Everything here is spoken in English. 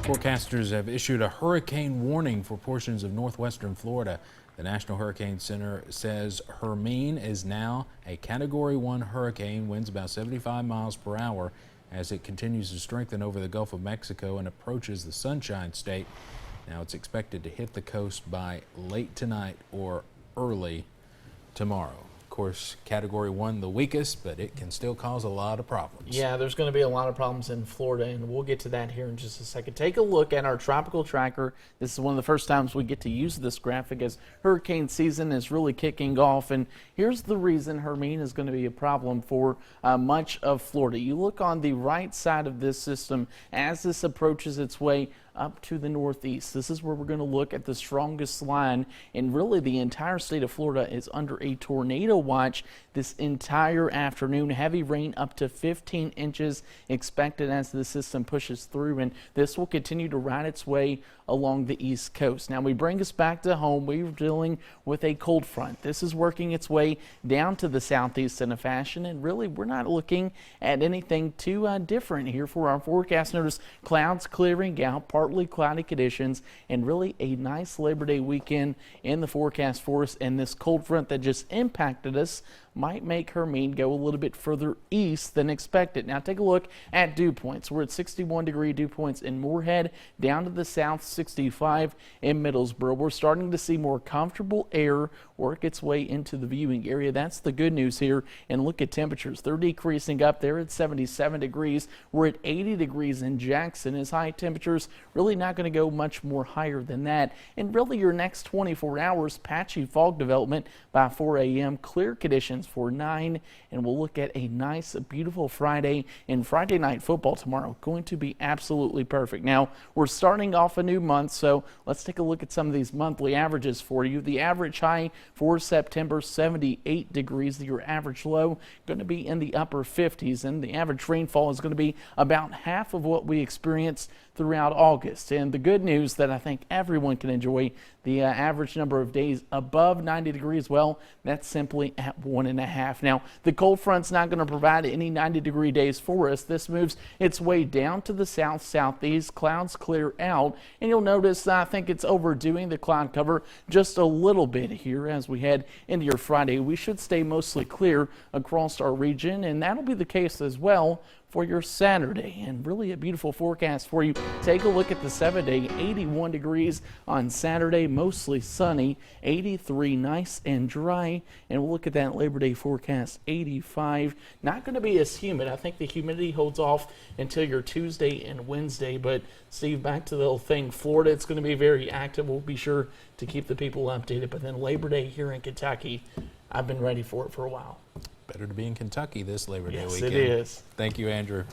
Forecasters have issued a hurricane warning for portions of northwestern Florida. The National Hurricane Center says Hermine is now a Category 1 hurricane, winds about 75 miles per hour as it continues to strengthen over the Gulf of Mexico and approaches the Sunshine State. Now it's expected to hit the coast by late tonight or early tomorrow. Of course, Category 1 the weakest, but it can still cause a lot of problems. Yeah, there's going to be a lot of problems in Florida, and we'll get to that here in just a second. Take a look at our tropical tracker. This is one of the first times we get to use this graphic as hurricane season is really kicking off, and here's the reason Hermine is going to be a problem for much of Florida. You look on the right side of this system as this approaches its way up to the northeast. This is where we're going to look at the strongest line, and really the entire state of Florida is under a tornado watch this entire afternoon. Heavy rain up to 15 inches expected as the system pushes through, and this will continue to ride its way along the east coast. Now we bring us back to home. We're dealing with a cold front. This is working its way down to the southeast in a fashion, and really we're not looking at anything too different here for our forecast. Notice clouds clearing out, partly cloudy conditions, and really a nice Labor Day weekend in the forecast for us. And this cold front that just impacted us might make Hermine go a little bit further east than expected. Now take a look at dew points. We're at 61-degree dew points in Moorhead, down to the south 65 in Middlesboro. We're starting to see more comfortable air work its way into the viewing area. That's the good news here. And look at temperatures. They're decreasing up there at 77 degrees. We're at 80 degrees in Jackson. As high temperatures really not going to go much more higher than that. And really your next 24 hours, patchy fog development by 4 a.m., clear conditions for 9, and we'll look at a nice, beautiful Friday and Friday night football tomorrow. Going to be absolutely perfect. Now, we're starting off a new month, so let's take a look at some of these monthly averages for you. The average high for September, 78 degrees. Your average low going to be in the upper 50s, and the average rainfall is going to be about half of what we experienced throughout August. And the good news that I think everyone can enjoy, the average number of days above 90 degrees, well, that's simply at 1.5. Now, the cold front's not going to provide any 90-degree days for us. This moves its way down to the south-southeast. Clouds clear out, and you'll notice I think it's overdoing the cloud cover just a little bit here as we head into your Friday. We should stay mostly clear across our region, and that'll be the case as well for your Saturday, and really a beautiful forecast for you. Take a look at the 7-day, 81 degrees on Saturday, mostly sunny, 83, nice and dry, and we'll look at that Labor Day forecast, 85. Not going to be as humid. I think the humidity holds off until your Tuesday and Wednesday, but Steve, back to the whole thing, Florida, it's going to be very active. We'll be sure to keep the people updated, but then Labor Day here in Kentucky, I've been ready for it for a while. Better to be in Kentucky this Labor Day weekend. Yes, it is. Thank you, Andrew.